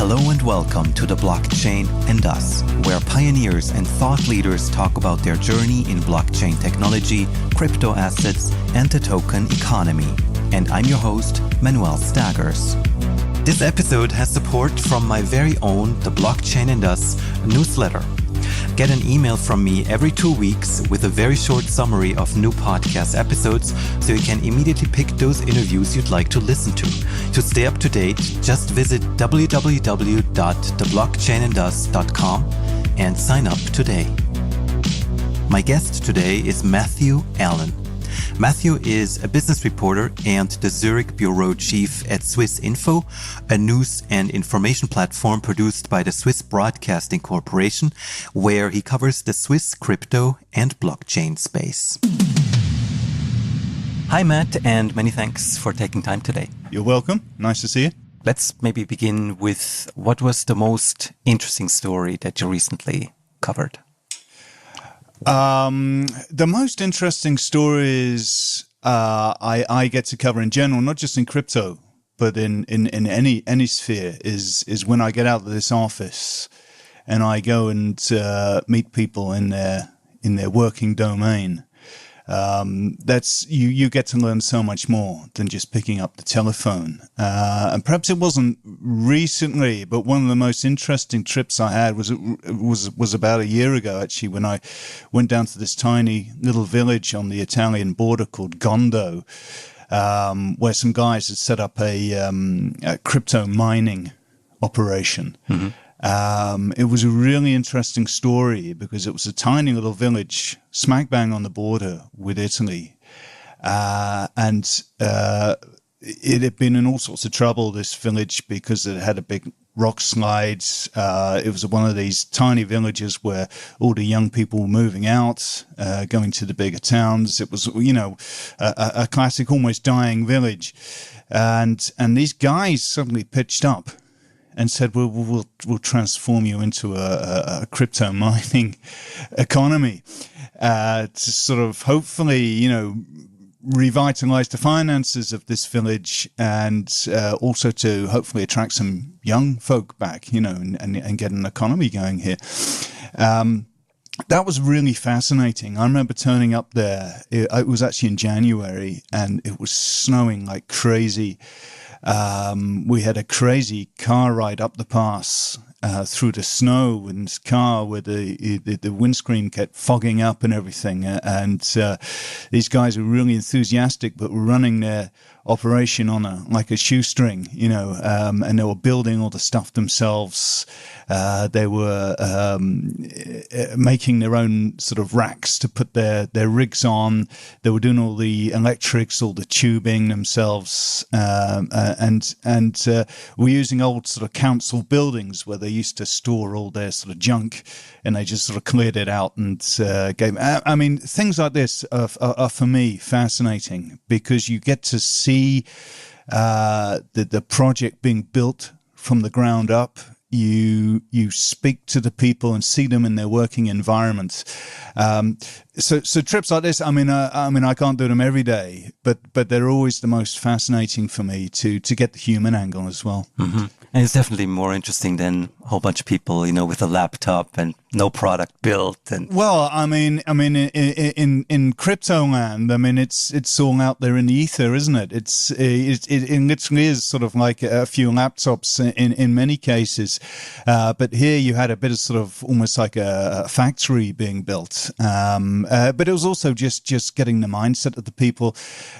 Hello and welcome to The Blockchain and Us, where pioneers and thought leaders talk about their journey in blockchain technology, crypto assets, and the token economy. And I'm your host, Manuel Staggers. This episode has support from my very own The Blockchain and Us newsletter. Get an email from me every 2 weeks with a very short summary of new podcast episodes so you can immediately pick those interviews you'd like to listen to. To stay up to date, just visit www.theblockchainandus.com and sign up today. My guest today is Matthew Allen. Matthew is a business reporter and the Zurich Bureau Chief at Swissinfo, a news and information platform produced by the Swiss Broadcasting Corporation, where he covers the Swiss crypto and blockchain space. Hi, Matt, and many thanks for taking time today. You're welcome. Nice to see you. Let's maybe begin with what was the most interesting story that you recently covered? The most interesting stories I get to cover in general, not just in crypto, but in any sphere, is when I get out of this office and I go and meet people in their working domain. That's you get to learn so much more than just picking up the telephone. And perhaps it wasn't recently, but one of the most interesting trips I had was about a year ago, actually, when I went down to this tiny little village on the Italian border called Gondo, where some guys had set up a crypto mining operation. Mm-hmm. It was a really interesting story because it was a tiny little village smack bang on the border with Italy. And it had been in all sorts of trouble, this village, because it had a big rock slide. It was one of these tiny villages where all the young people were moving out, going to the bigger towns. It was, a classic, almost dying village. And these guys suddenly pitched up and said, we'll transform you into a crypto mining economy to sort of hopefully, revitalize the finances of this village and also to hopefully attract some young folk back, and get an economy going here. That was really fascinating. I remember turning up there. It was actually in January and it was snowing like crazy. We had a crazy car ride up the pass through the snow in this car where the windscreen kept fogging up and everything. And these guys were really enthusiastic, but were running their operation on like a shoestring, and they were building all the stuff themselves. They were making their own sort of racks to put their rigs on. They were doing all the electrics, all the tubing themselves, and were using old sort of council buildings where they used to store all their sort of junk, and they just sort of cleared it out and gave. I mean, things like this are for me fascinating because you get to see the project being built from the ground up. You speak to the people and see them in their working environments. So trips like this, I mean, I can't do them every day, but they're always the most fascinating for me to get the human angle as well. Mm-hmm. And it's definitely more interesting than a whole bunch of people, with a laptop and no product built. And well, I mean, in crypto land, I mean, it's all out there in the ether, isn't it? It literally is sort of like a few laptops in many cases, but here you had a bit of sort of almost like a factory being built. But it was also just getting the mindset of the people,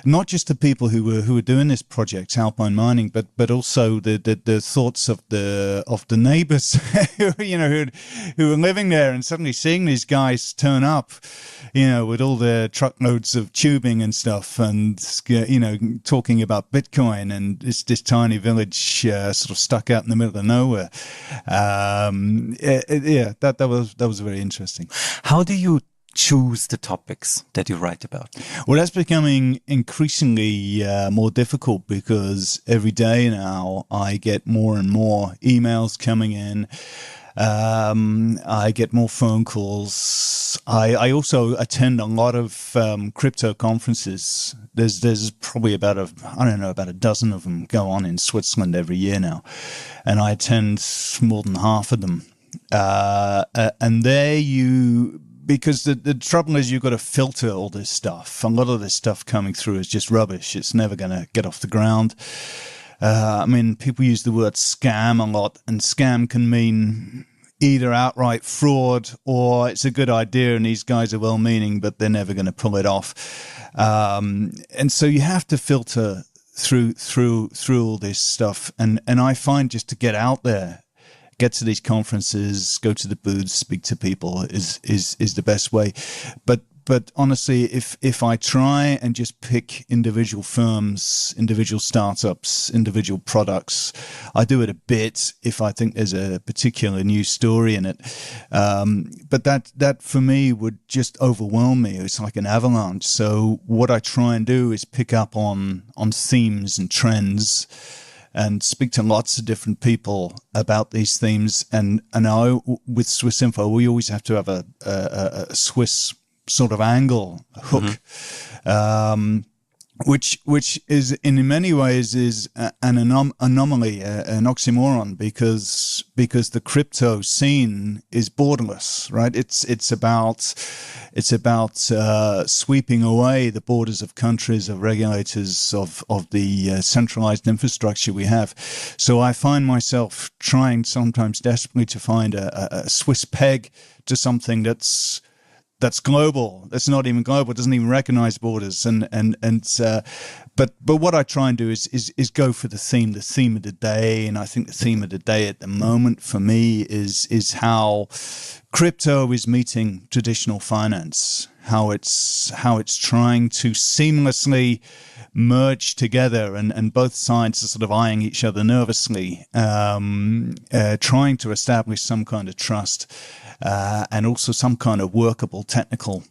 not just the people who were doing this project, Alpine Mining, but also the thoughts of the neighbors who were living there and suddenly seeing these guys turn up, with all their truckloads of tubing and stuff, and talking about Bitcoin, and it's this tiny village sort of stuck out in the middle of nowhere. That was very interesting. How do you choose the topics that you write about? Well, that's becoming increasingly more difficult because every day now I get more and more emails coming in I get more phone calls. I also attend a lot of crypto conferences. There's probably about a dozen of them go on in Switzerland every year now, and I attend more than half of them. And because the trouble is you've got to filter all this stuff. A lot of this stuff coming through is just rubbish. It's never going to get off the ground. People use the word scam a lot, and scam can mean either outright fraud or it's a good idea and these guys are well-meaning, but they're never going to pull it off. And so you have to filter through all this stuff. And I find just to get out there, get to these conferences, go to the booths, speak to people is the best way. But honestly, if I try and just pick individual firms, individual startups, individual products, I do it a bit if I think there's a particular new story in it. But that for me would just overwhelm me. It's like an avalanche. So what I try and do is pick up on themes and trends and speak to lots of different people about these themes. And with Swissinfo, we always have to have a Swiss sort of angle, hook, which is in many ways is an anomaly, an oxymoron, because the crypto scene is borderless, right? It's about sweeping away the borders of countries, of regulators, of the centralized infrastructure we have. So I find myself trying sometimes desperately to find a Swiss peg to something that's global. That's not even global. It doesn't even recognize borders. But what I try and do is go for the theme of the day. And I think the theme of the day at the moment for me is how crypto is meeting traditional finance, how it's trying to seamlessly merge together, and both sides are sort of eyeing each other nervously, trying to establish some kind of trust. And also some kind of workable technical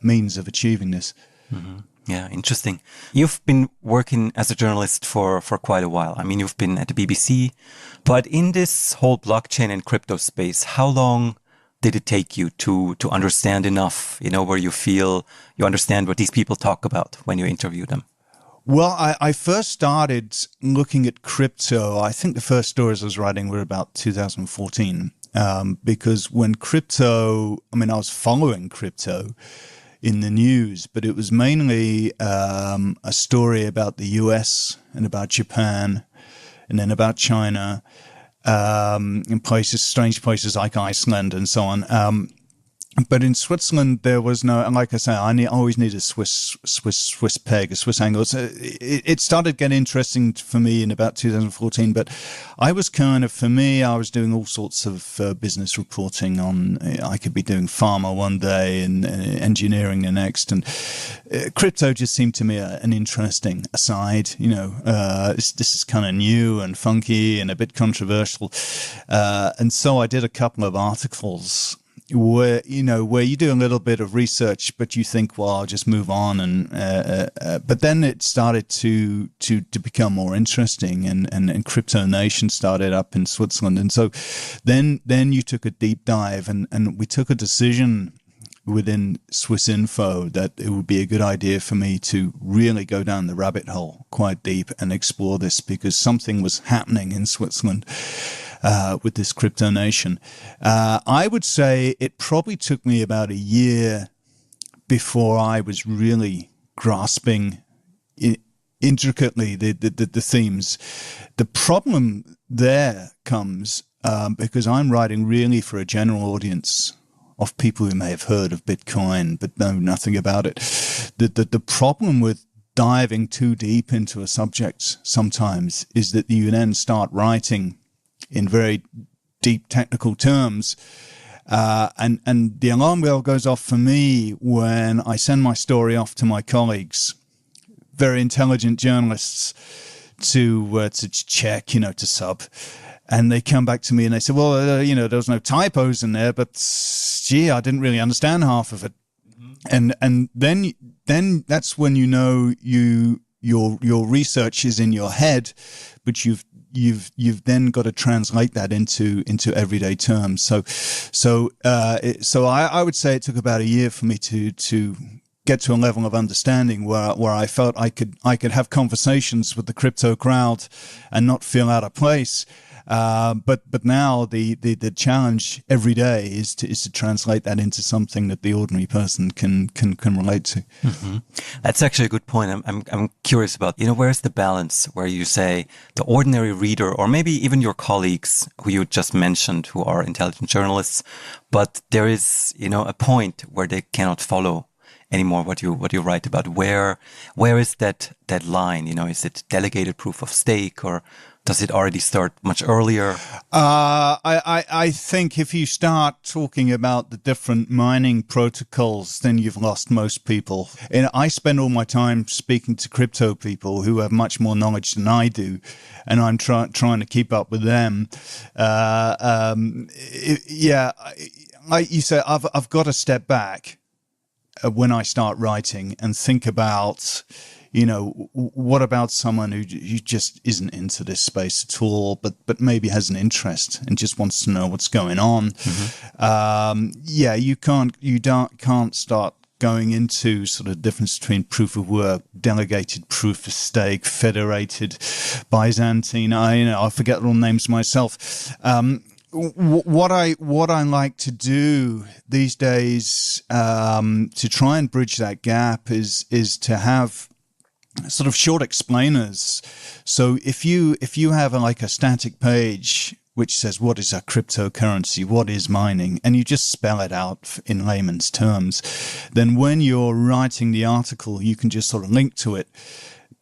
means of achieving this. Mm-hmm. Yeah, interesting. You've been working as a journalist for quite a while. I mean, you've been at the BBC, but in this whole blockchain and crypto space, how long did it take you to understand enough, where you feel you understand what these people talk about when you interview them? Well, I first started looking at crypto. I think the first stories I was writing were about 2014. Because when I was following crypto in the news, but it was mainly a story about the US and about Japan and then about China, in strange places like Iceland and so on. But in Switzerland, there was no, and like I say, I always need a Swiss peg, a Swiss angle. So it started getting interesting for me in about 2014. But I was I was doing all sorts of business reporting on. I could be doing pharma one day and engineering the next, and crypto just seemed to me an interesting aside. This is kind of new and funky and a bit controversial, and so I did a couple of articles where you do a little bit of research, but you think, well, I'll just move on, but then it started to become more interesting, and Crypto Nation started up in Switzerland, and so then you took a deep dive, and we took a decision within Swissinfo that it would be a good idea for me to really go down the rabbit hole quite deep and explore this, because something was happening in Switzerland. With this Crypto Nation. I would say it probably took me about a year before I was really grasping intricately the themes. The problem there comes because I'm writing really for a general audience of people who may have heard of Bitcoin but know nothing about it. The problem with diving too deep into a subject sometimes is that you then start writing in very deep technical terms. And the alarm bell goes off for me when I send my story off to my colleagues, very intelligent journalists, to check, to sub. And they come back to me and they say, well, there was no typos in there, but gee, I didn't really understand half of it. Mm-hmm. And then that's when your research is in your head, but you've you've then got to translate that into everyday terms. So I would say it took about a year for me to get to a level of understanding where I felt I could have conversations with the crypto crowd and not feel out of place. But now the challenge every day is to translate that into something that the ordinary person can relate to. Mm-hmm. That's actually a good point. I'm curious about, where's the balance where you say the ordinary reader, or maybe even your colleagues who you just mentioned, who are intelligent journalists, but there is, a point where they cannot follow anymore what you write about. Where is that line? Is it delegated proof of stake, or does it already start much earlier? I think if you start talking about the different mining protocols, then you've lost most people. And I spend all my time speaking to crypto people who have much more knowledge than I do, and I'm trying to keep up with them. Like you say, I've got to step back when I start writing and think about, what about someone who just isn't into this space at all, but maybe has an interest and just wants to know what's going on. Mm-hmm. You can't start going into sort of difference between proof of work, delegated proof of stake, federated, Byzantine. I forget all names myself. What I like to do these days to try and bridge that gap is to have sort of short explainers. So if you have a static page which says what is a cryptocurrency, what is mining, and you just spell it out in layman's terms, then when you're writing the article, you can just sort of link to it.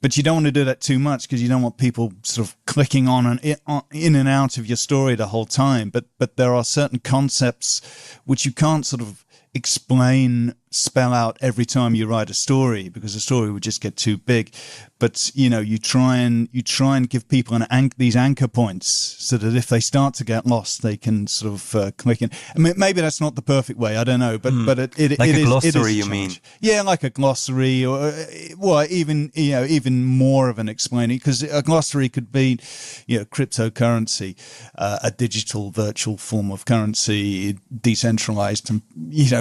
But you don't want to do that too much because you don't want people sort of clicking on and in and out of your story the whole time. But there are certain concepts which you can't sort of spell out every time you write a story, because the story would just get too big. But you try and give people these anchor points so that if they start to get lost, they can sort of click in. I mean, maybe that's not the perfect way, I don't know, but it like it a is, glossary, it is you mean? Yeah, like a glossary, or even more of an explaining, because a glossary could be cryptocurrency, a digital virtual form of currency, decentralized, and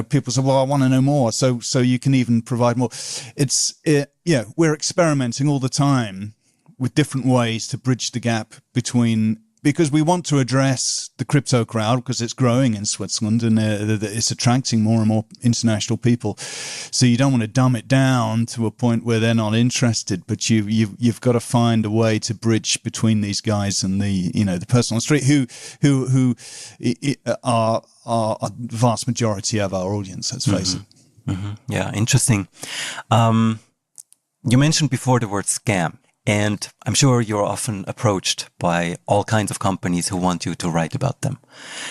people say, well, I want to know more, so you can even provide more. We're experimenting all the time with different ways to bridge the gap because we want to address the crypto crowd because it's growing in Switzerland and it's attracting more and more international people. So you don't want to dumb it down to a point where they're not interested, but you've got to find a way to bridge between these guys and the person on the street who are a vast majority of our audience, let's face it. Mm-hmm. Yeah, interesting. You mentioned before the word scam, and I'm sure you're often approached by all kinds of companies who want you to write about them.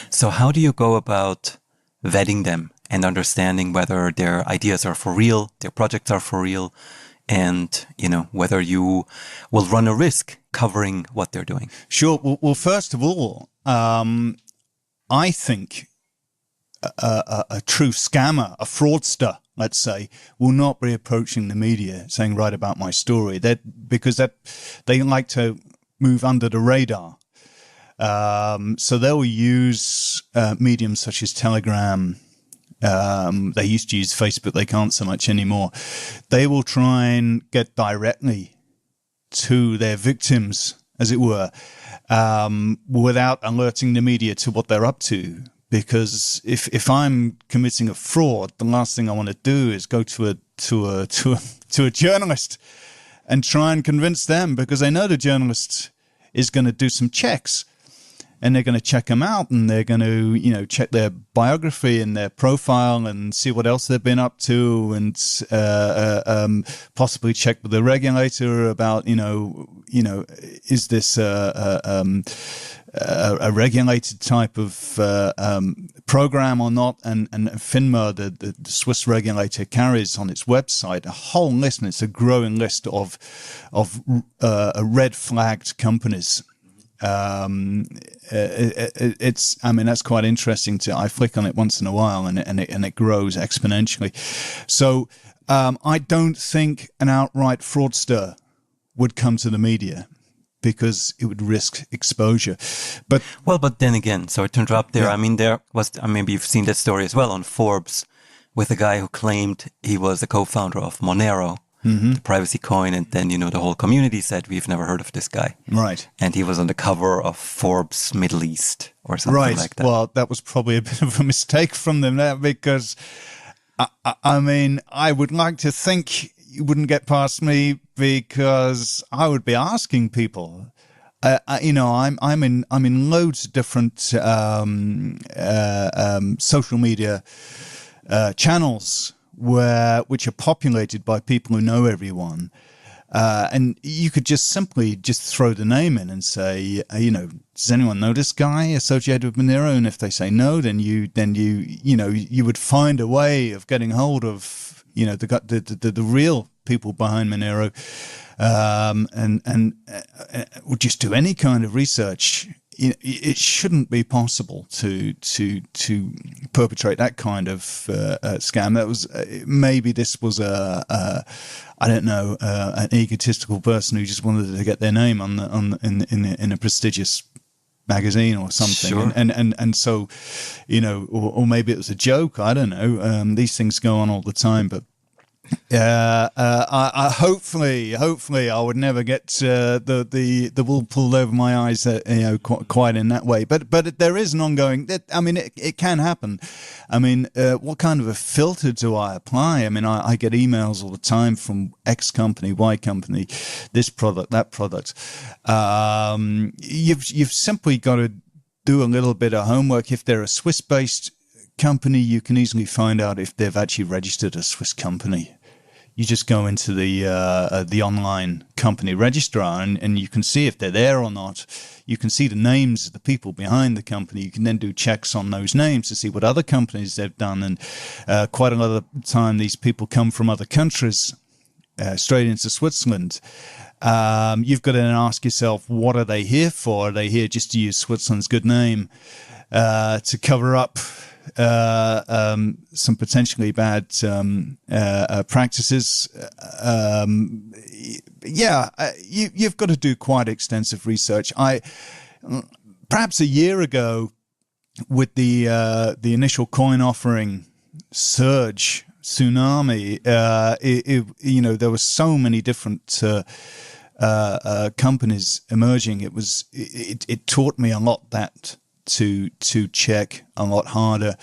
So how do you go about vetting them and understanding whether their ideas are for real, their projects are for real, and whether you will run a risk covering what they're doing? Sure. Well, first of all, I think a true scammer, a fraudster, let's say, will not be approaching the media saying, write about my story, because they like to move under the radar. So they'll use mediums such as Telegram. They used to use Facebook. They can't so much anymore. They will try and get directly to their victims, as it were, without alerting the media to what they're up to. Because if I'm committing a fraud, the last thing I want to do is go to a journalist and try and convince them, because I know the journalist is going to do some checks, and they're going to check them out, and they're going to check their biography and their profile and see what else they've been up to, and possibly check with the regulator about is this a regulated type of program or not, and FINMA, the Swiss regulator, carries on its website a whole list, and it's a growing list of red flagged companies. That's quite interesting. I flick on it once in a while, and it grows exponentially. So I don't think an outright fraudster would come to the media. because it would risk exposure. But but then again, sorry to interrupt there. Yeah. I mean, there was, maybe you've seen that story as well on Forbes with a guy who claimed he was a co-founder of Monero, the privacy coin. And then, the whole community said, we've never heard of this guy. Right. And he was on the cover of Forbes Middle East or something like that. Well, that was probably a bit of a mistake from them there, because I mean, I would like to think you wouldn't get past me, because I would be asking people. I'm in loads of different social media channels which are populated by people who know everyone, and you could just simply throw the name in and say, does anyone know this guy associated with Monero? And if they say no, then you would find a way of getting hold of the real people behind Monero, and just do any kind of research. It shouldn't be possible to perpetrate that kind of scam. That was maybe this was an egotistical person who just wanted to get their name in a prestigious magazine or something. Sure. And so, or maybe it was a joke. I don't know. These things go on all the time, but. I hopefully I would never get the wool pulled over my eyes, quite in that way. But there is an ongoing. I mean, it can happen. I mean, what kind of a filter do I apply? I mean, I get emails all the time from X company, Y company, this product, that product. You've simply got to do a little bit of homework. If they're a Swiss-based company, you can easily find out if they've actually registered a Swiss company. You just go into the online company registrar, and you can see if they're there or not. You can see the names of the people behind the company. You can then do checks on those names to see what other companies they've done. And quite a lot of the time, these people come from other countries straight into Switzerland. You've got to then ask yourself, what are they here for? Are they here just to use Switzerland's good name to cover up some potentially bad practices? You've got to do quite extensive research. Perhaps a year ago, with the initial coin offering surge tsunami, there were so many different companies emerging. It taught me a lot to check a lot harder,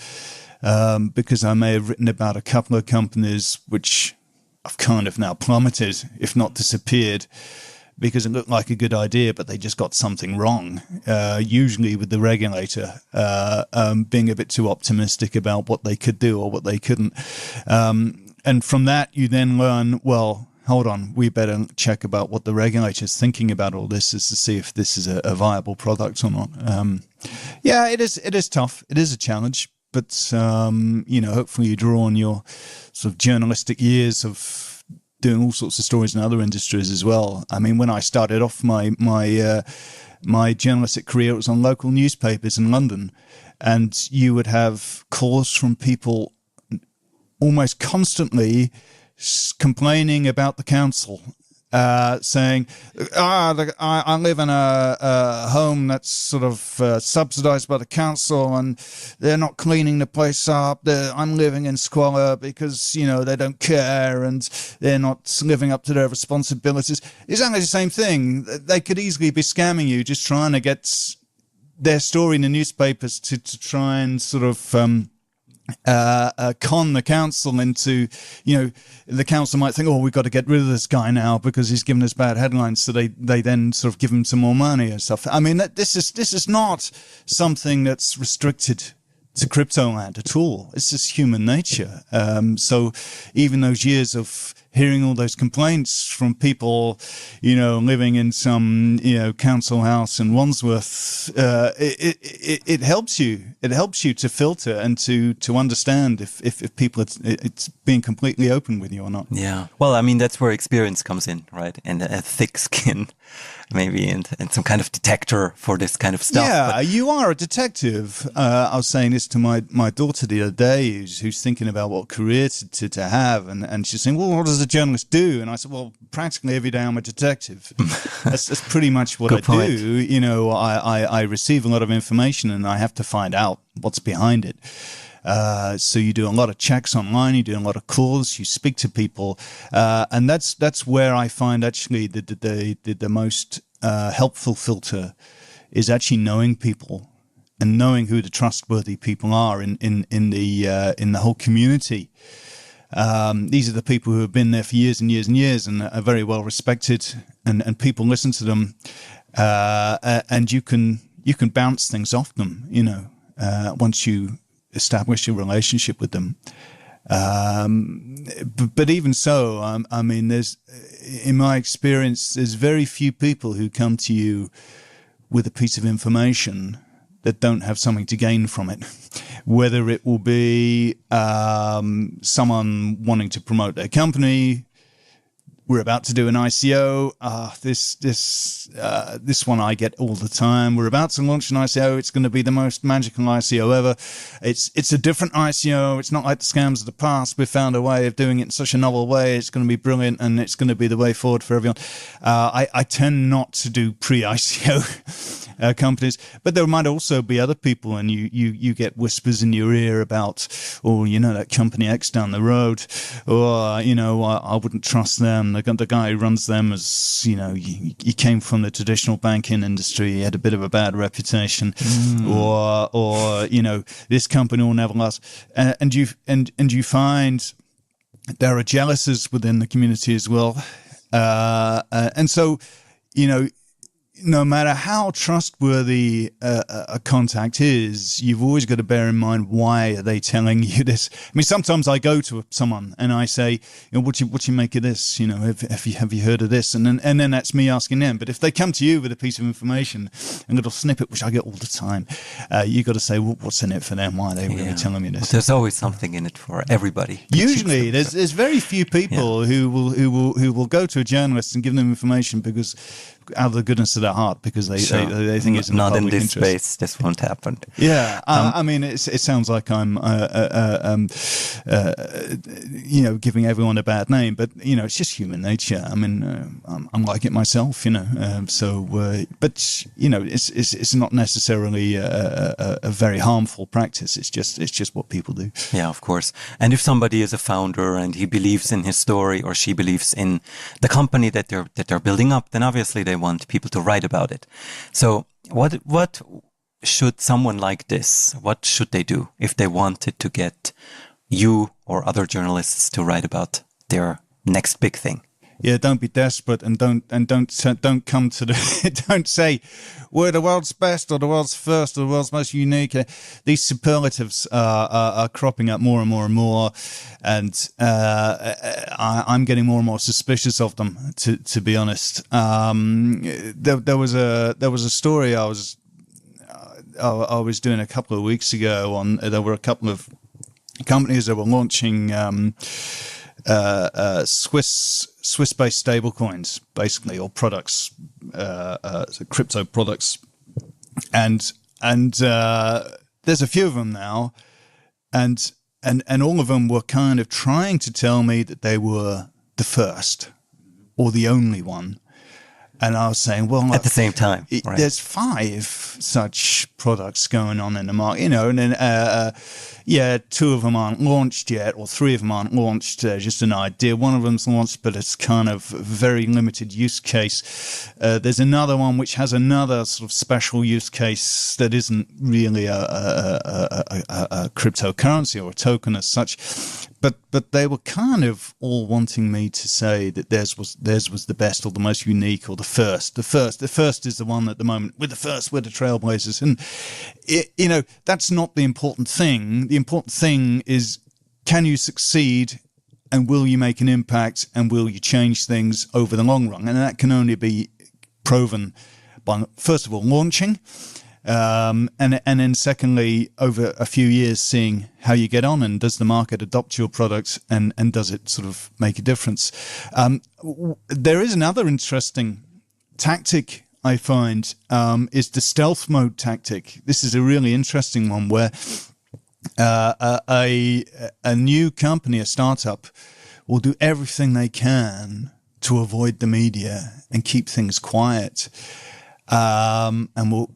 because I may have written about a couple of companies which I've kind of now plummeted, if not disappeared, because it looked like a good idea, but they just got something wrong, usually with the regulator being a bit too optimistic about what they could do or what they couldn't. And from that, you then learn, well, hold on, we better check about what the regulator's thinking about all this, is to see if this is a viable product or not. It is tough. It is a challenge, but, hopefully you draw on your sort of journalistic years of doing all sorts of stories in other industries as well. I mean, when I started off my journalistic career, it was on local newspapers in London, and you would have calls from people almost constantly complaining about the council, saying, I live in a home that's sort of subsidized by the council, and they're not cleaning the place up. I'm living in squalor because, they don't care, and they're not living up to their responsibilities. Exactly the same thing. They could easily be scamming you, just trying to get their story in the newspapers to try and sort of con the council into, the council might think, we've got to get rid of this guy now because he's given us bad headlines. So they then sort of give him some more money and stuff. I mean, this is not something that's restricted to crypto land at all. It's just human nature. So even those years of hearing all those complaints from people, living in some, council house in Wandsworth, it helps you. It helps you to filter and to understand if people it's being completely open with you or not. Yeah. Well, I mean, that's where experience comes in, right? And a thick skin, maybe, and some kind of detector for this kind of stuff. Yeah, you are a detective. I was saying this to my daughter the other day, who's thinking about what career to have, and she's saying, well, what does a a journalist do? And I said, well, practically every day I'm a detective. That's pretty much what I do. You know, I receive a lot of information and I have to find out what's behind it. So you do a lot of checks online, you do a lot of calls, you speak to people, and that's where I find actually the most helpful filter is actually knowing people and knowing who the trustworthy people are in the whole community. These are the people who have been there for years and years and years and are very well respected, and people listen to them, and you can bounce things off them, you know, once you establish a relationship with them. But even so, I mean, in my experience, there's very few people who come to you with a piece of information that don't have something to gain from it. Whether it will be someone wanting to promote their company, we're about to do an ICO. This one I get all the time. We're about to launch an ICO. It's going to be the most magical ICO ever. It's a different ICO. It's not like the scams of the past. We found a way of doing it in such a novel way. It's going to be brilliant, and it's going to be the way forward for everyone. I tend not to do pre-ICO companies, but there might also be other people, and you get whispers in your ear about, oh, you know, that company X down the road, or, you know, I wouldn't trust them. The guy who runs them, as you know, he came from the traditional banking industry. He had a bit of a bad reputation, or you know, this company will never last. And you find there are jealousies within the community as well, and so, you know, no matter how trustworthy a contact is, you've always got to bear in mind, why are they telling you this? I mean, sometimes I go to someone and I say, you know, what do you make of this? You know, have you heard of this? And then that's me asking them. But if they come to you with a piece of information, a little snippet, which I get all the time, you got to say, well, what's in it for them? Why are they really telling me this? Well, there's always something in it for everybody. Usually, there's very few people who will go to a journalist and give them information because, out of the goodness of their heart, because they think it's in not the in public this interest. space. This won't happen. Yeah, I mean, it sounds like I'm, you know, giving everyone a bad name, but you know, it's just human nature. I mean, I'm like it myself, you know. But you know, it's not necessarily a very harmful practice. It's just what people do. Yeah, of course. And if somebody is a founder and he believes in his story, or she believes in the company that they're building up, then obviously they want people to write about it. So what should someone like this, what should they do if they wanted to get you or other journalists to write about their next big thing? Yeah, don't be desperate, and don't come to the don't say we're the world's best or the world's first or the world's most unique. These superlatives are cropping up more and more and more, and I'm getting more and more suspicious of them. To be honest, there was a story I was doing a couple of weeks ago on. There were a couple of companies that were launching Swiss-based stablecoins, basically, or products, crypto products, and there's a few of them now, and all of them were kind of trying to tell me that they were the first or the only one. And I was saying, well, at the same time, right. There's 5 such products going on in the market, you know, and then, 2 of them aren't launched yet, or 3 of them aren't launched. Just an idea. One of them's launched, but it's kind of very limited use case. There's another one which has another sort of special use case that isn't really a cryptocurrency or a token as such. But they were kind of all wanting me to say that theirs was the best or the most unique or the first. The first is the one at the moment. We're the first. We're the trailblazers. And you know, that's not the important thing. The important thing is, can you succeed, and will you make an impact, and will you change things over the long run? And that can only be proven by, first of all, launching. And then secondly, over a few years, seeing how you get on, and does the market adopt your product, and does it sort of make a difference? There is another interesting tactic I find, is the stealth mode tactic. This is a really interesting one, where a new company, a startup, will do everything they can to avoid the media and keep things quiet. And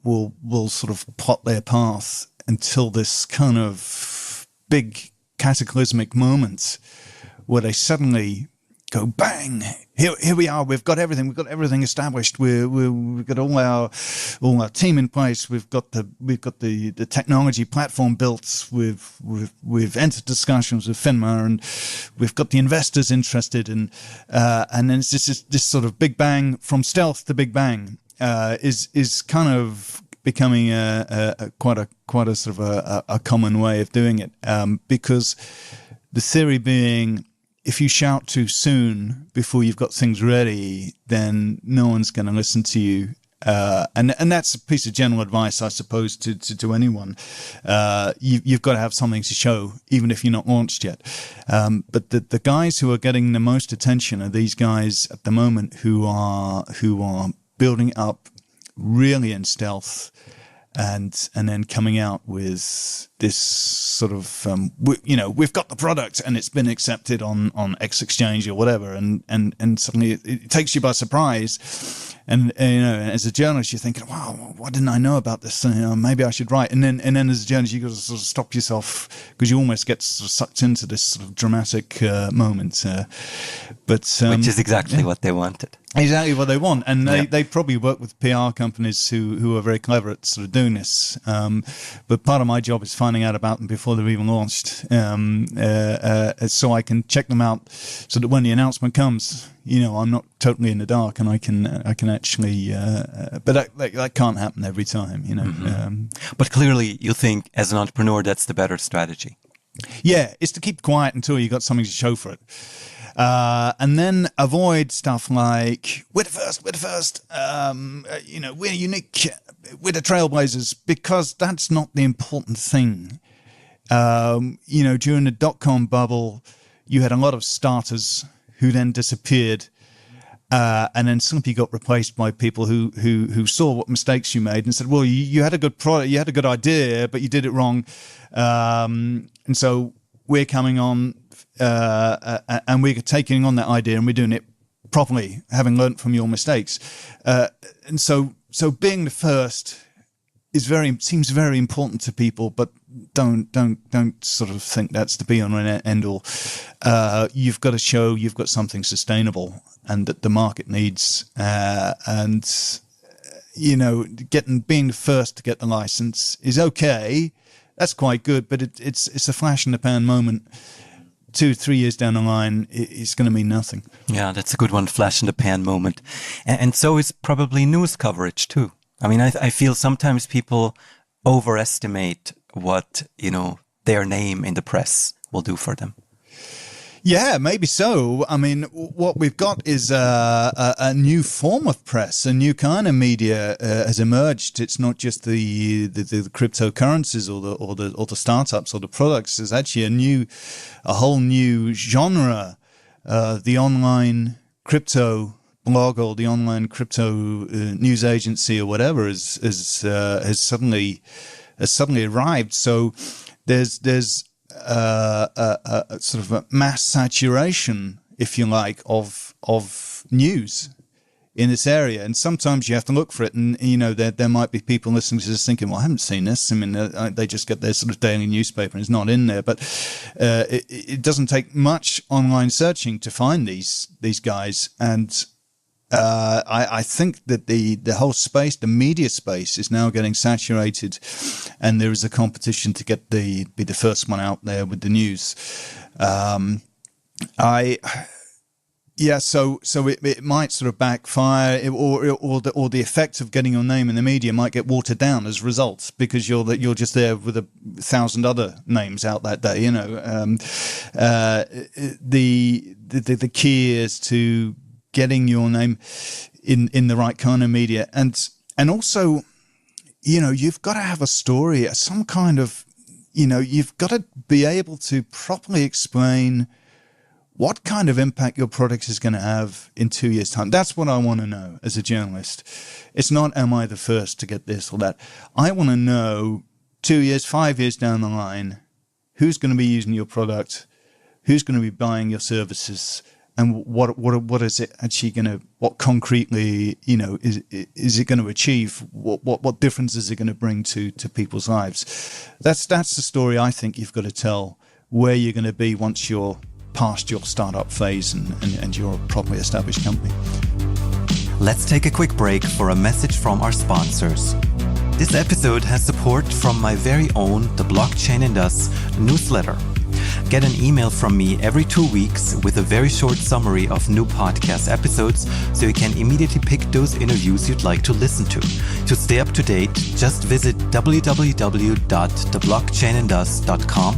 will sort of plot their path until this kind of big cataclysmic moment where they suddenly go bang. Here we are. We've got everything. We've got everything established. We've got all our team in place. We've got the technology platform built. We've entered discussions with FINMA, and we've got the investors interested. And then it's just this sort of big bang from stealth to big bang is kind of becoming quite a sort of a common way of doing it, because the theory being, if you shout too soon before you've got things ready, then no one's going to listen to you. And that's a piece of general advice, I suppose, to anyone. You've got to have something to show, even if you're not launched yet. But the guys who are getting the most attention are these guys at the moment who are building up really in stealth, and then coming out with this sort of, we've got the product and it's been accepted on X exchange or whatever, and suddenly it takes you by surprise. And as a journalist, you're thinking, wow, why didn't I know about this? Maybe I should write. And then as a journalist, you got to sort of stop yourself, because you almost get sort of sucked into this sort of dramatic moment. Which is exactly what they wanted. Exactly what they want, and they probably work with PR companies who are very clever at sort of doing this. But part of my job is finding out about them before they're even launched, so I can check them out, so that when the announcement comes, I'm not totally in the dark, and I can actually. But that can't happen every time, Mm-hmm. But clearly, you think as an entrepreneur that's the better strategy. Yeah, it's to keep quiet until you got something to show for it. And then avoid stuff like, we're the first, we're unique, we're the trailblazers, because that's not the important thing. During the dot-com bubble, you had a lot of starters who then disappeared, and then simply got replaced by people who saw what mistakes you made and said, well, you had a good product, you had a good idea, but you did it wrong. And so we're coming on, and we're taking on that idea and we're doing it properly, having learnt from your mistakes. And so being the first seems very important to people, but don't sort of think that's the be all and end all. You've got to show you've got something sustainable and that the market needs, and being the first to get the license is okay. That's quite good, but it's a flash in the pan moment. 2-3 years down the line, it's going to mean nothing. Yeah, that's a good one, flash in the pan moment. And so is probably news coverage too. I mean, I feel sometimes people overestimate what, their name in the press will do for them. Yeah, maybe so. I mean, what we've got is a new form of press, a new kind of media has emerged. It's not just the cryptocurrencies or the startups or the products. There's actually a whole new genre, the online crypto blog or the online crypto news agency or whatever has suddenly arrived. So there's a sort of a mass saturation, if you like, of news in this area, and sometimes you have to look for it. And there might be people listening to this thinking, "Well, I haven't seen this." I mean, they just get their sort of daily newspaper and it's not in there. But it doesn't take much online searching to find these guys, and I think that the whole space, the media space, is now getting saturated, and there is a competition to be the first one out there with the news. So it might sort of backfire, or the effect of getting your name in the media might get watered down as a result, because you're just there with 1,000 other names out that day. The key is to getting your name in the right kind of media, and also, you've got to have a story, some kind of, you've got to be able to properly explain what kind of impact your product is going to have in 2 years' time. That's what I want to know as a journalist. It's not, am I the first to get this or that? I want to know 2 years, 5 years down the line, who's going to be using your product, who's going to be buying your services, and what is it actually going to, what concretely, is it going to achieve? What difference is it going to bring to people's lives? That's the story I think you've got to tell, where you're going to be once you're past your startup phase and you're a properly established company. Let's take a quick break for a message from our sponsors. This episode has support from my very own The Blockchain and Us newsletter. Get an email from me every 2 weeks with a very short summary of new podcast episodes, so you can immediately pick those interviews you'd like to listen to. To stay up to date, just visit www.theblockchainandus.com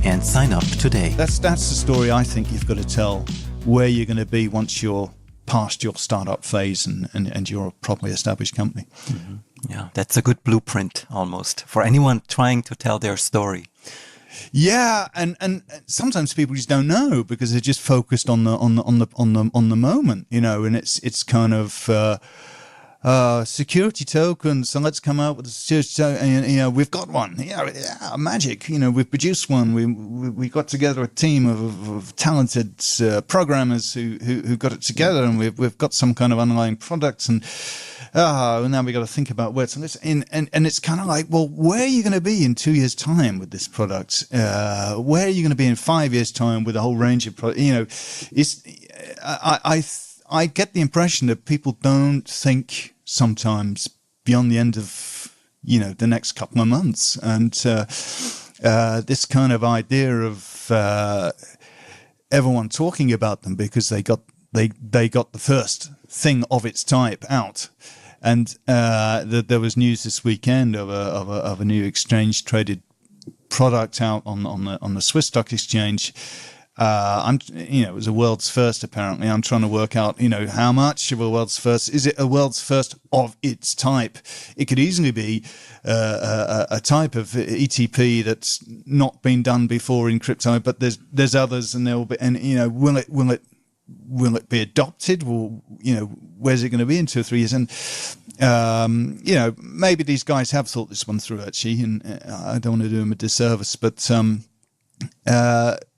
and sign up today. That's the story I think you've got to tell, where you're going to be once you're past your startup phase and you're a properly established company. Mm-hmm. Yeah, that's a good blueprint almost for anyone trying to tell their story. Yeah, and sometimes people just don't know because they're just focused on the moment, and it's kind of security tokens. So let's come out with a security token. And, we've got one. Yeah, magic. We've produced one. We got together a team of talented programmers who got it together, and we've got some kind of underlying product. And now we got to think about where to listen. And it's kind of like, well, where are you going to be in 2 years' time with this product? Where are you going to be in 5 years' time with a whole range of products? I get the impression that people don't think sometimes beyond the end of, the next couple of months. And this kind of idea of everyone talking about them because they got the first thing of its type out. And there was news this weekend of a new exchange traded product out on the Swiss stock exchange. It was a world's first. Apparently, I'm trying to work out, how much of a world's first is it? A world's first of its type. It could easily be a type of ETP that's not been done before in crypto, but there's others, and there will be. And will it be adopted? Well, where's it going to be in 2 or 3 years? And maybe these guys have thought this one through actually, and I don't want to do them a disservice, but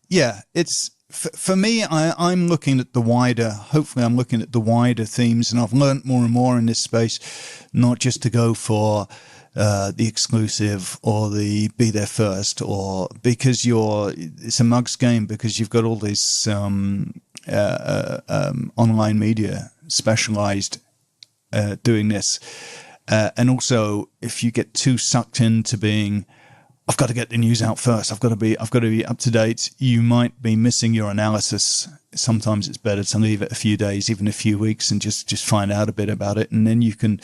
yeah, it's for me. I'm looking at the wider. Hopefully, I'm looking at the wider themes, and I've learned more and more in this space, not just to go for the exclusive or the be there first, or because it's a mug's game because you've got all these online media specialized doing this, and also if you get too sucked into being, I've got to get the news out first, I've got to be up to date, you might be missing your analysis. Sometimes it's better to leave it a few days, even a few weeks, and just find out a bit about it, and then you can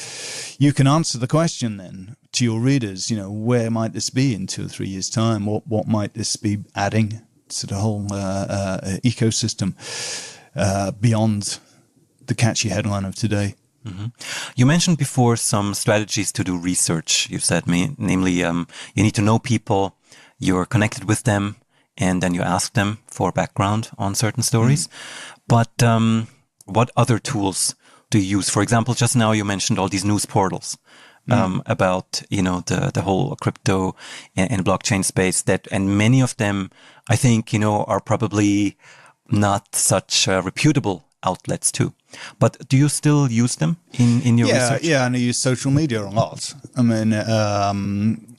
answer the question then to your readers. Where might this be in 2 or 3 years' time? What might this be adding to the whole ecosystem beyond the catchy headline of today? Mm-hmm. You mentioned before some strategies to do research. You said namely, you need to know people, you're connected with them, and then you ask them for background on certain stories. Mm-hmm. But what other tools do you use? For example, just now you mentioned all these news portals about the whole crypto and blockchain space. And many of them, I think, are probably not such reputable outlets too. But do you still use them in your research? Yeah, and I use social media a lot. I mean,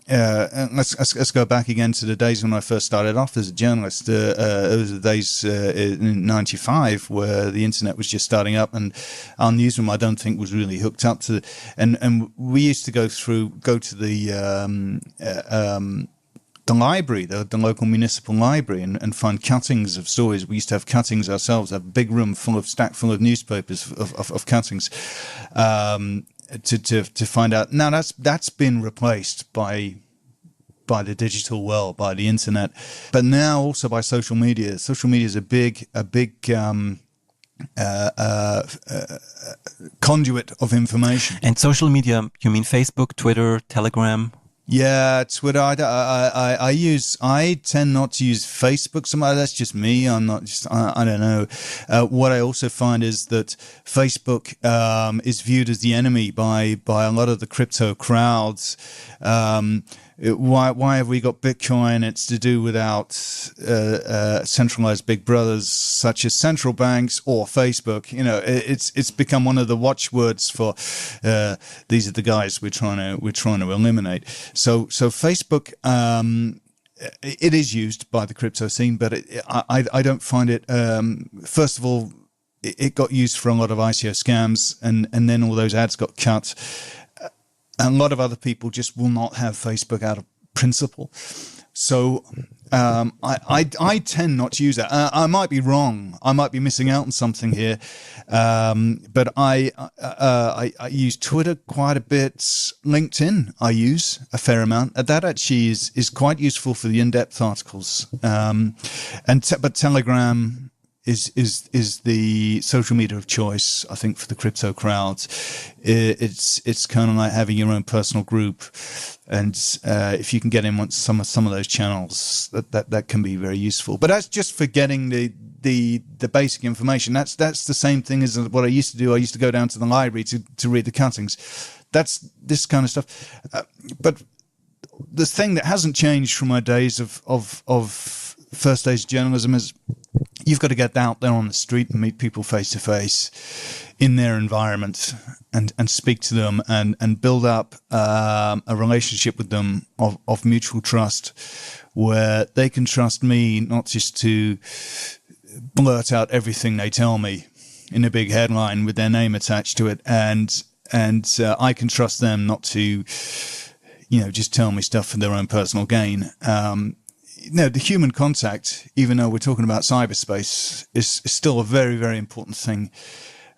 let's go back again to the days when I first started off as a journalist. It was the days in '95 where the internet was just starting up, and our newsroom, I don't think, was really hooked up to. And we used to go to the library, the local municipal library, and find cuttings of stories. We used to have cuttings ourselves, a big room stack full of newspapers of cuttings to find out. Now that's been replaced by the digital world, by the internet, but now also by social media. Social media is a big conduit of information. And social media, you mean Facebook, Twitter, Telegram? Yeah, Twitter. I tend not to use Facebook so much. That's just me. I'm not just. I don't know. What I also find is that Facebook is viewed as the enemy by a lot of the crypto crowds. why have we got Bitcoin? It's to do without centralized big brothers such as central banks or Facebook. You know, it's become one of the watchwords for these are the guys we're trying to eliminate. So Facebook. It is used by the crypto scene, but I don't find it. First of all, it got used for a lot of ICO scams, and then all those ads got cut. And a lot of other people just will not have Facebook out of principle. So I tend not to use that. I might be wrong. I might be missing out on something here. But I use Twitter quite a bit. LinkedIn I use a fair amount. That actually is quite useful for the in-depth articles. But Telegram is the social media of choice, I think, for the crypto crowd. It's kind of like having your own personal group, and if you can get in some of those channels, that can be very useful. But that's just for getting the basic information. That's the same thing as what I used to do. I used to go down to the library to read the cuttings. That's this kind of stuff. But the thing that hasn't changed from my days of first days of journalism is you've got to get out there on the street and meet people face to face in their environment and speak to them and build up a relationship with them of mutual trust, where they can trust me not just to blurt out everything they tell me in a big headline with their name attached to it, and I can trust them not to, just tell me stuff for their own personal gain. The human contact, even though we're talking about cyberspace, is still a very, very important thing.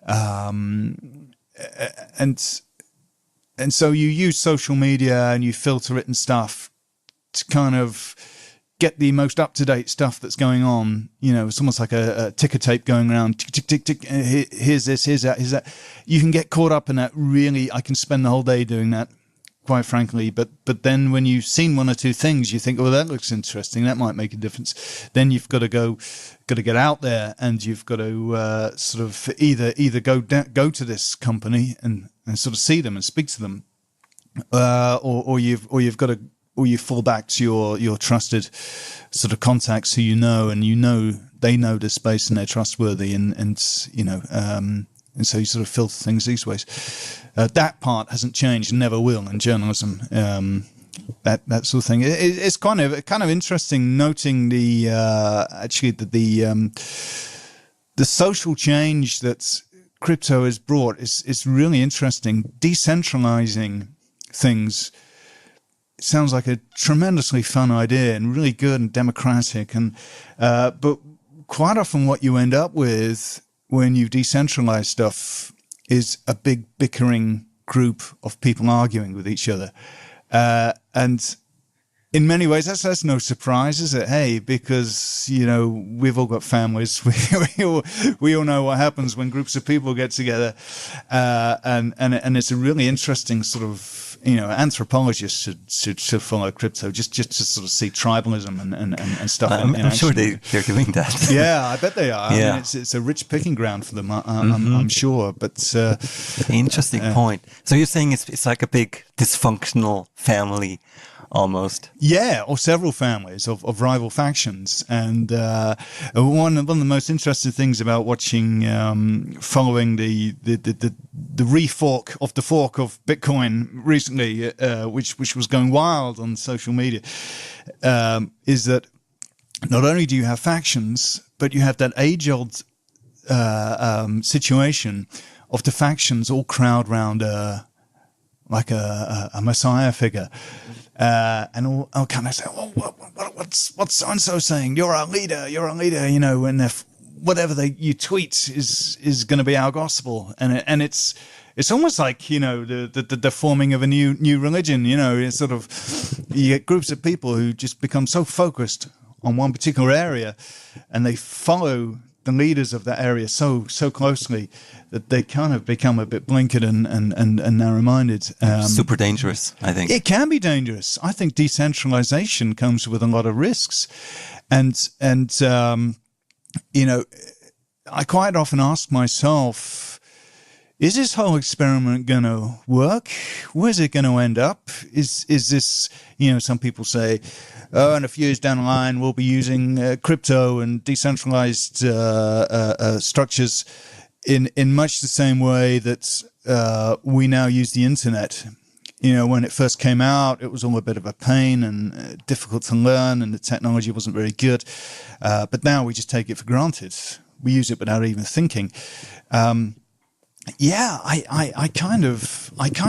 And so you use social media and you filter it and stuff to kind of get the most up-to-date stuff that's going on. It's almost like a ticker tape going around. Tick, tick, tick, tick. Here's this, here's that, here's that. You can get caught up in that. Really, I can spend the whole day doing that, quite frankly. But then when you've seen one or two things, you think, oh, that looks interesting. That might make a difference. Then you've got to get out there, and you've got to sort of either go to this company and sort of see them and speak to them, or you fall back to your trusted sort of contacts who and they know the space and they're trustworthy, and so you sort of filter things these ways. That part hasn't changed and never will in journalism. That sort of thing. It's kind of interesting noting the social change that crypto has brought. It's really interesting. Decentralizing things sounds like a tremendously fun idea and really good and democratic. But quite often what you end up with when you decentralize stuff is a big bickering group of people arguing with each other. And in many ways, that's no surprise, is it? Hey, because, we've all got families. We all know what happens when groups of people get together. And it's a really interesting sort of, anthropologists should follow crypto just to sort of see tribalism and stuff. I'm sure they're doing that. Yeah, I bet they are. Yeah. I mean, it's a rich picking ground for them. I'm sure. But interesting point. So you're saying it's like a big dysfunctional family, almost. Yeah, or several families of rival factions. And one of the most interesting things about following the refork of the fork of Bitcoin recently, which was going wild on social media, is that not only do you have factions, but you have that age-old situation of the factions all crowd round like a messiah figure. And all kind of say, what's so-and-so saying? You're our leader, and if whatever you tweet is going to be our gospel. And it's almost like, the forming of a new religion, it's sort of, you get groups of people who just become so focused on one particular area, and they follow the leaders of that area so closely that they kind of become a bit blinkered and narrow-minded. Super dangerous, I think. It can be dangerous. I think decentralization comes with a lot of risks, and I quite often ask myself, is this whole experiment going to work? Where's it going to end up? Is this, some people say, oh, in a few years down the line, we'll be using crypto and decentralized structures in much the same way that we now use the internet. When it first came out, it was all a bit of a pain and difficult to learn, and the technology wasn't very good. But now we just take it for granted. We use it without even thinking. I kind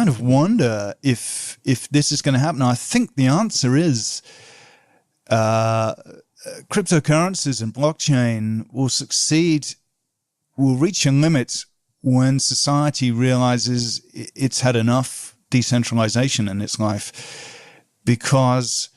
of wonder if this is going to happen. I think the answer is cryptocurrencies and blockchain will reach a limit when society realizes it's had enough decentralization in its life, because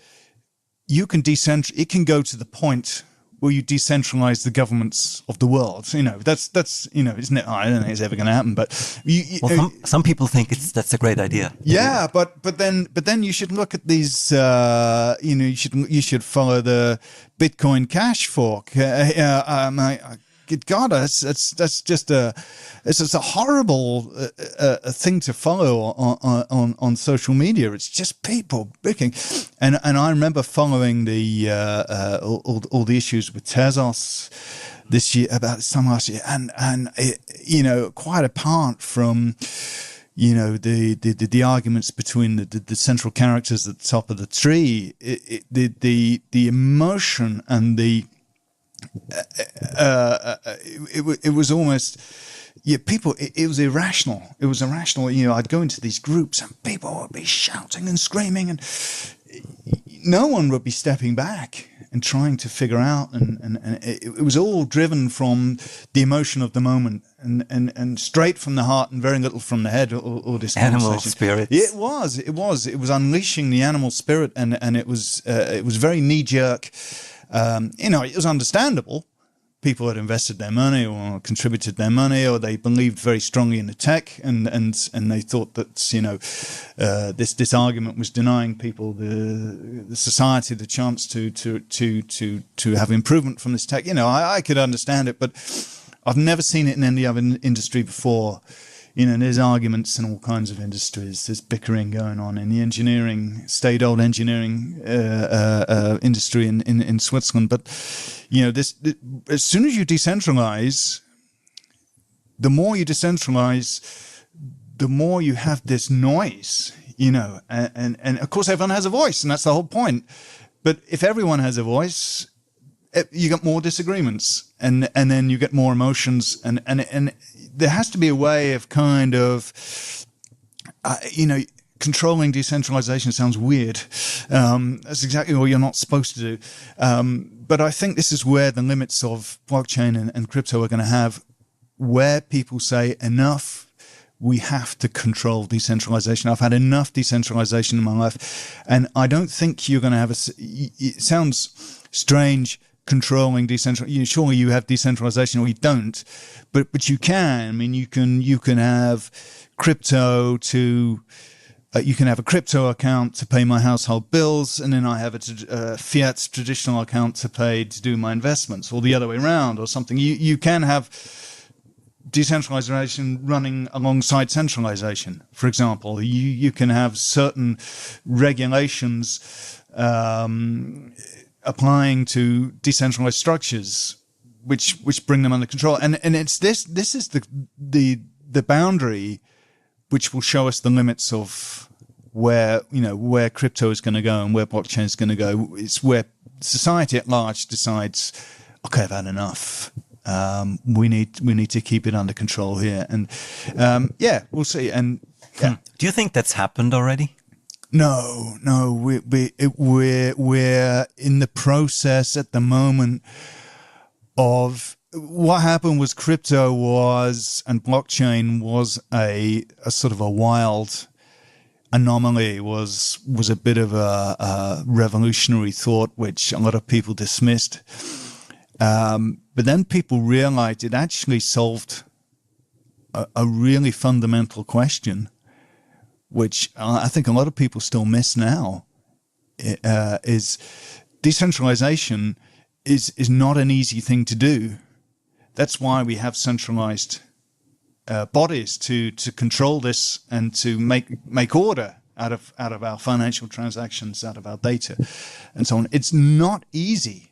it can go to the point where you decentralize the governments of the world. That's isn't it? I don't think it's ever going to happen, but some people think that's a great idea. Yeah, but then you should look at these. You should follow the Bitcoin Cash fork. God, that's just a horrible thing to follow on social media. It's just people bickering, and I remember following the all the issues with Tezos this year, about this time last year, and it, quite apart from the arguments between the central characters at the top of the tree, the emotion and the it was almost, people, it was irrational. It was irrational. I'd go into these groups and people would be shouting and screaming, and no one would be stepping back and trying to figure out. And it was all driven from the emotion of the moment and straight from the heart and very little from the head. All this animal spirit. It was unleashing the animal spirit, and it was very knee jerk. It was understandable. People had invested their money or contributed their money, or they believed very strongly in the tech, and they thought that this argument was denying people the society the chance to have improvement from this tech. I could understand it, but I've never seen it in any other industry before. There's arguments in all kinds of industries. There's bickering going on in the state-owned engineering industry in Switzerland. But, as soon as you decentralize, the more you decentralize, the more you have this noise, and of course everyone has a voice, and that's the whole point. But if everyone has a voice, you get more disagreements, and then you get more emotions, and there has to be a way of kind of, controlling decentralization sounds weird. That's exactly what you're not supposed to do. But I think this is where the limits of blockchain and crypto are going to have, where people say enough. We have to control decentralization. I've had enough decentralization in my life, and I don't think you're going to have it sounds strange, controlling decentralization. Surely you have decentralization, or you don't, but you can. I mean, you can have crypto to. You can have a crypto account to pay my household bills, and then I have a fiat traditional account to do my investments, or the other way around, or something. You can have decentralization running alongside centralization. For example, you can have certain regulations applying to decentralized structures, which bring them under control. And it's this is the boundary which will show us the limits of where crypto is going to go and where blockchain is going to go. It's where society at large decides, okay, I've had enough. We need to keep it under control here. And we'll see. And do you think that's happened already? No, we're in the process at the moment of. What happened was crypto and blockchain was a sort of a wild anomaly, was a bit of a revolutionary thought, which a lot of people dismissed. But then people realized it actually solved a really fundamental question, which I think a lot of people still miss now, is decentralization is not an easy thing to do. That's why we have centralized bodies to control this and to make order out of our financial transactions, out of our data, and so on. It's not easy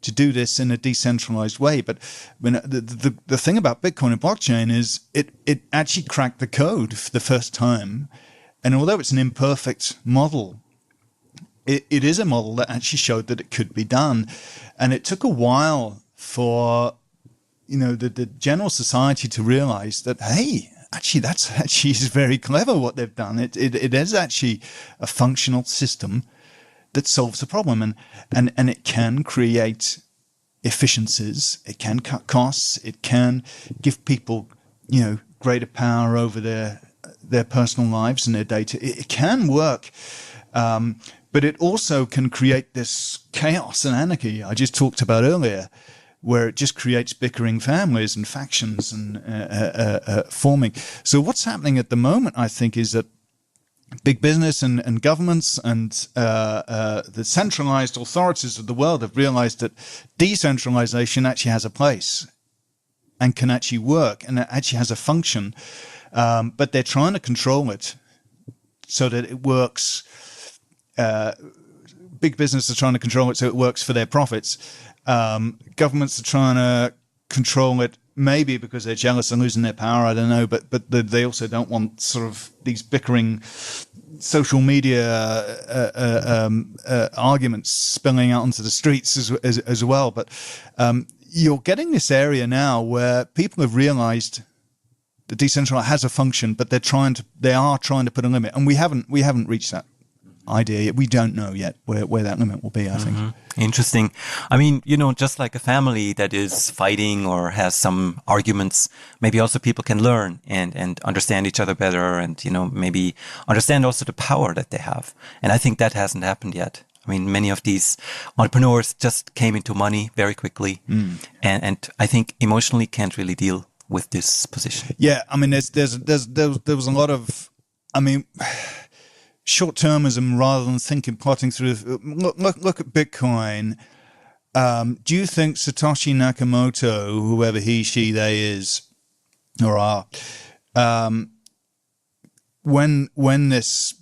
to do this in a decentralized way. But the thing about Bitcoin and blockchain is it actually cracked the code for the first time. And although it's an imperfect model, it is a model that actually showed that it could be done. And it took a while for, the general society to realize that, hey, actually, that's actually is very clever what they've done. It is actually a functional system that solves the problem, and it can create efficiencies, it can cut costs, it can give people, greater power over their personal lives and their data. It can work, but it also can create this chaos and anarchy I just talked about earlier, where it just creates bickering families and factions and forming. So what's happening at the moment, I think, is that big business and governments and the centralized authorities of the world have realized that decentralization actually has a place and can actually work and it actually has a function, but they're trying to control it so that it works. Big business are trying to control it so it works for their profits. Governments are trying to control it, maybe because they're jealous and losing their power, I don't know, but they also don't want sort of these bickering social media arguments spilling out onto the streets as well. But you're getting this area now where people have realized the decentralized has a function, but they are trying to put a limit, and we haven't reached that idea yet. We don't know yet where that limit will be, I think. Interesting. I mean, just like a family that is fighting or has some arguments, maybe also people can learn and understand each other better and, maybe understand also the power that they have. And I think that hasn't happened yet. I mean, many of these entrepreneurs just came into money very quickly and I think emotionally can't really deal with this position. Yeah. I mean, there was a lot of, short-termism rather than plotting through. Look at Bitcoin. Do you think Satoshi Nakamoto, whoever he, she, they is, or are, when this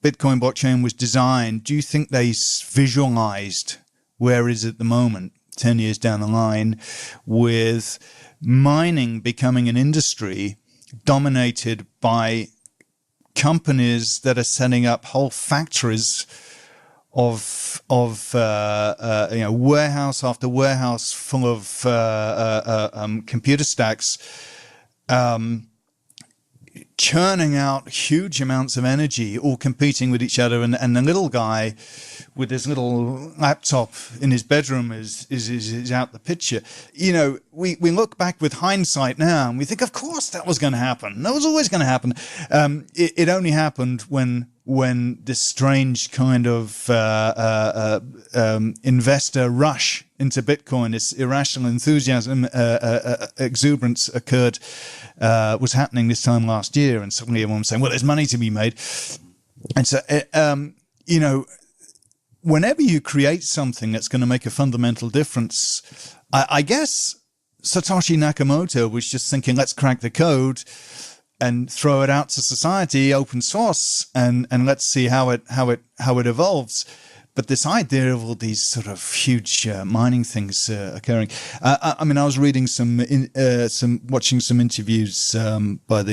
Bitcoin blockchain was designed, do you think they visualized where it is at the moment, 10 years down the line, with mining becoming an industry dominated by companies that are setting up whole factories of warehouse after warehouse full of computer stacks, churning out huge amounts of energy, all competing with each other, and the little guy with his little laptop in his bedroom is out the picture. We look back with hindsight now and we think, of course that was going to happen. That was always going to happen. It only happened when this strange kind of investor rush into Bitcoin, this irrational enthusiasm, exuberance occurred, was happening this time last year, and suddenly everyone was saying, well, there's money to be made. And so, whenever you create something that's going to make a fundamental difference, I guess Satoshi Nakamoto was just thinking, let's crack the code and throw it out to society, open source, and let's see how it evolves. But this idea of all these sort of huge mining things occurring, I was reading watching some interviews by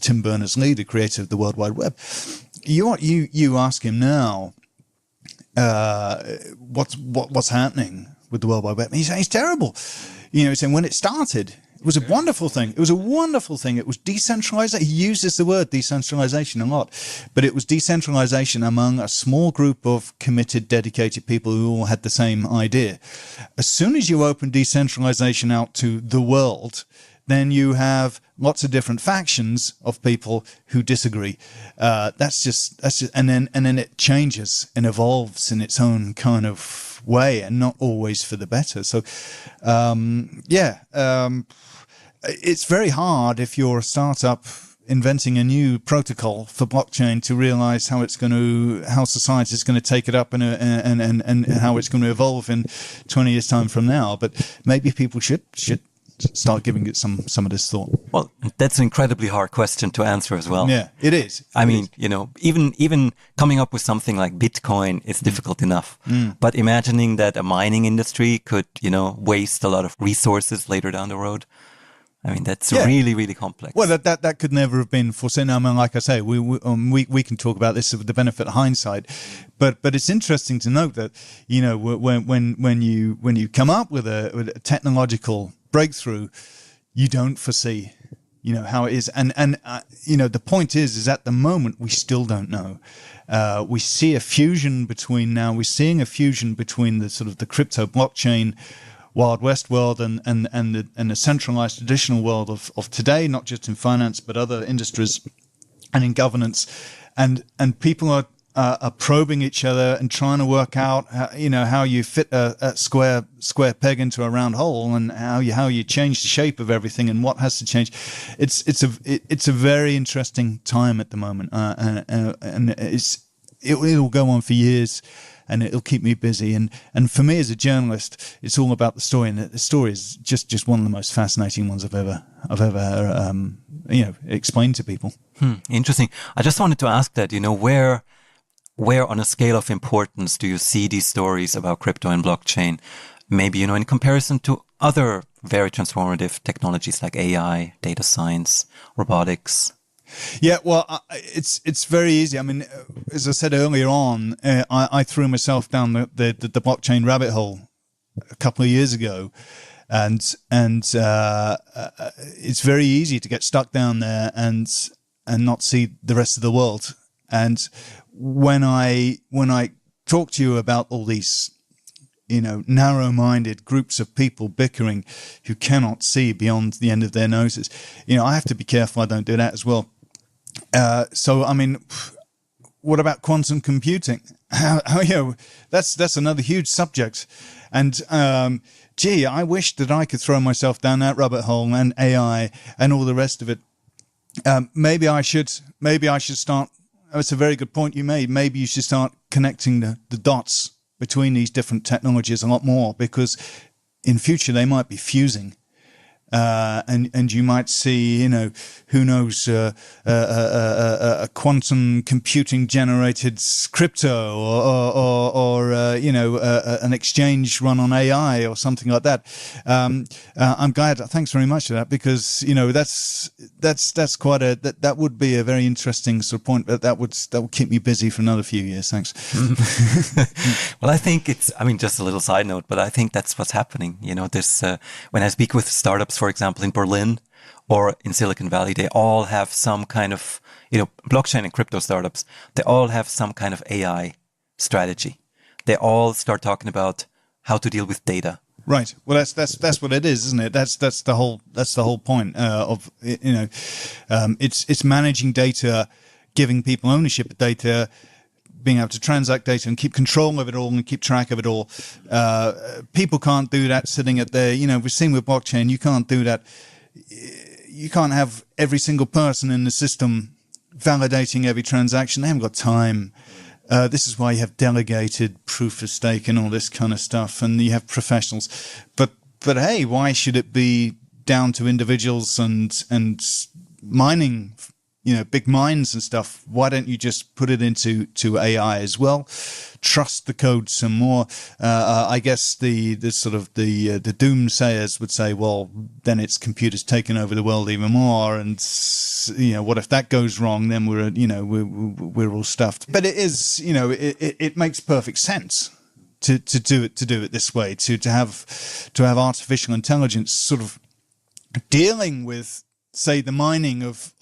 Tim Berners-Lee, the creator of the World Wide Web. You ask him now, what's happening with the World Wide Web? He's saying it's terrible. He's saying when it started, it was a wonderful thing. It was a wonderful thing. It was decentralized. He uses the word decentralization a lot, but it was decentralization among a small group of committed, dedicated people who all had the same idea. As soon as you open decentralization out to the world, then you have lots of different factions of people who disagree. That's just, and then it changes and evolves in its own kind of way, and not always for the better. So, it's very hard if you're a startup inventing a new protocol for blockchain to realize how society is going to take it up and how it's going to evolve in 20 years time from now. But maybe people should start giving it some of this thought. Well, that's an incredibly hard question to answer as well. Yeah, it is. I mean, even coming up with something like Bitcoin is difficult enough. But imagining that a mining industry could, waste a lot of resources later down the road. I mean, that's really, really complex. Well, that could never have been foreseen. I mean, like I say, we can talk about this with the benefit of hindsight, but it's interesting to note that when you come up with a technological breakthrough, you don't foresee how it is, and the point is at the moment we still don't know. We're seeing a fusion between the sort of the crypto blockchain Wild West world and the centralized traditional world of today, not just in finance but other industries and in governance, and people are probing each other and trying to work out how you fit a square peg into a round hole, and how you change the shape of everything and what has to change. It's a very interesting time at the moment, and it'll go on for years. And it'll keep me busy. And for me as a journalist, it's all about the story. And the story is just one of the most fascinating ones I've ever explained to people. Interesting. I just wanted to ask that, where on a scale of importance do you see these stories about crypto and blockchain? Maybe, in comparison to other very transformative technologies like AI, data science, robotics. Yeah, well, it's very easy. I mean, as I said earlier on, I threw myself down the blockchain rabbit hole a couple of years ago, and it's very easy to get stuck down there and not see the rest of the world. And when I talk to you about all these narrow-minded groups of people bickering who cannot see beyond the end of their noses, I have to be careful I don't do that as well. So, I mean, what about quantum computing? That's another huge subject. And, I wish that I could throw myself down that rabbit hole, and AI and all the rest of it. Maybe I should start. It's a very good point you made. Maybe you should start connecting the dots between these different technologies a lot more, because in future they might be fusing. And you might see, who knows, a quantum computing generated crypto, or an exchange run on AI or something like that. I'm glad. Thanks very much for that, because that's quite that would be a very interesting sort of point. But that would keep me busy for another few years. Thanks. Well, I think just a little side note, but I think that's what's happening. This when I speak with startups, for example, in Berlin or in Silicon Valley, they all have some kind of, blockchain and crypto startups, they all have some kind of AI strategy. They all start talking about how to deal with data. Right. Well, that's what it is, isn't it? That's the whole point of it's managing data, giving people ownership of data, being able to transact data and keep control of it all and keep track of it all. People can't do that sitting at their, we've seen with blockchain, you can't do that. You can't have every single person in the system validating every transaction. They haven't got time. This is why you have delegated proof of stake and all this kind of stuff, and you have professionals. But hey, why should it be down to individuals and mining, big mines and stuff? Why don't you just put it into AI as well? Trust the code some more. I guess the doomsayers would say, well, then it's computers taking over the world even more, and what if that goes wrong? Then we're all stuffed. But it is, it makes perfect sense to do it this way, to have artificial intelligence sort of dealing with, say, the mining of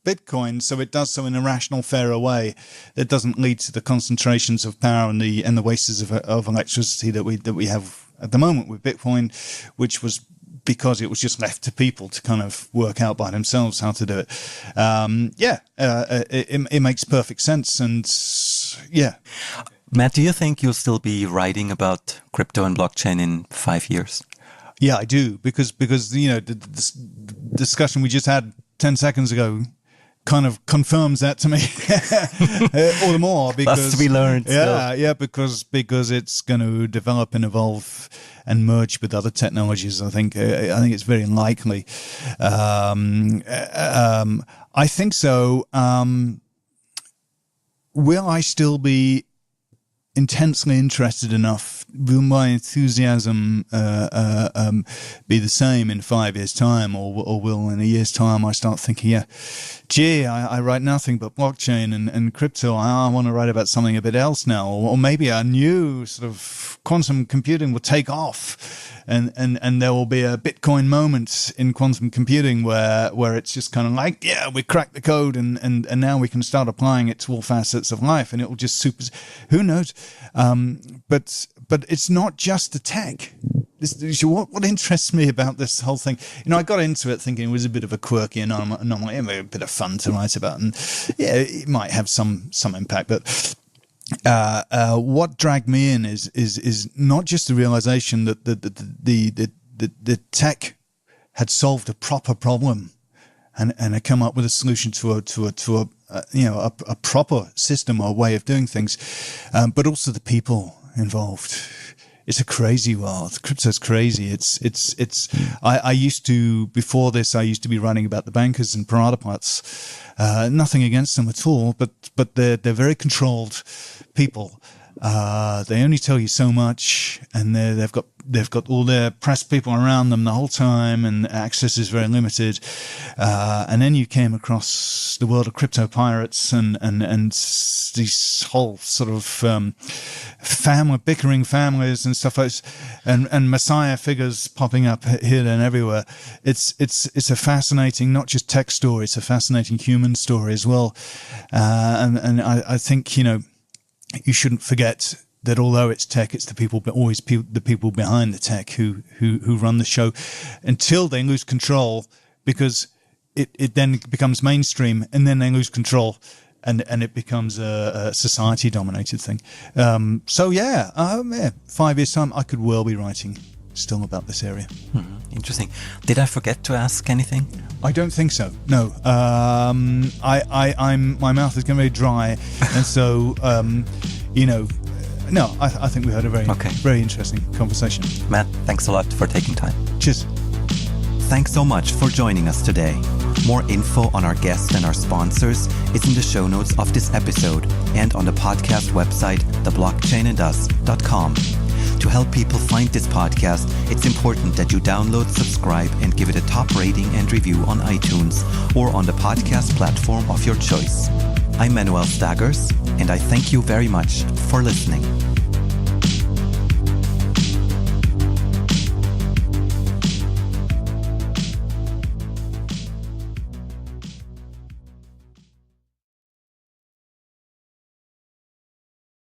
Bitcoin, so it does so in a rational, fairer way that doesn't lead to the concentrations of power and the wastes of electricity that we have at the moment with Bitcoin, which was because it was just left to people to kind of work out by themselves how to do it. It makes perfect sense, and yeah. Matt, do you think you'll still be writing about crypto and blockchain in 5 years? Yeah, I do, because the discussion we just had 10 seconds ago kind of confirms that to me all the more, because lots to be learned. Yeah, because it's going to develop and evolve and merge with other technologies. I think it's very unlikely. I think so. Will I still be intensely interested enough? Will my enthusiasm be the same in 5 years' time, or will in a year's time I start thinking, yeah, gee, I write nothing but blockchain and crypto. I want to write about something a bit else now, or maybe a new sort of quantum computing will take off, and there will be a Bitcoin moment in quantum computing where it's just kind of like, yeah, we cracked the code, and now we can start applying it to all facets of life, and it will just who knows. But it's not just the tech. What interests me about this whole thing, I got into it thinking it was a bit of a quirky anomaly, a bit of fun to write about, and yeah, it might have some impact. But what dragged me in is not just the realization that the tech had solved a proper problem and had come up with a solution to a proper system or way of doing things, but also the people involved. It's a crazy world. Crypto's crazy. I used to, before this, I used to be writing about the bankers and piranha plots. Nothing against them at all, but they're very controlled people. They only tell you so much, and they've got all their press people around them the whole time, and access is very limited. And then you came across the world of crypto pirates and these whole sort of bickering families and stuff like this, and messiah figures popping up here and everywhere. It's a fascinating, not just tech story, it's a fascinating human story as well. And I think, you shouldn't forget that although it's tech, it's the people behind the tech who run the show until they lose control, because it then becomes mainstream, and then they lose control, and it becomes a society dominated thing. So yeah, 5 years time, I could well be writing still about this area. Interesting. Did I forget to ask anything? I don't think so. No. My mouth is going to be dry, and so no. I think we had a very interesting conversation. Matt, thanks a lot for taking time. Cheers. Thanks so much for joining us today. More info on our guests and our sponsors is in the show notes of this episode and on the podcast website, theblockchainandus.com. To help people find this podcast, it's important that you download, subscribe, and give it a top rating and review on iTunes or on the podcast platform of your choice. I'm Manuel Staggers, and I thank you very much for listening.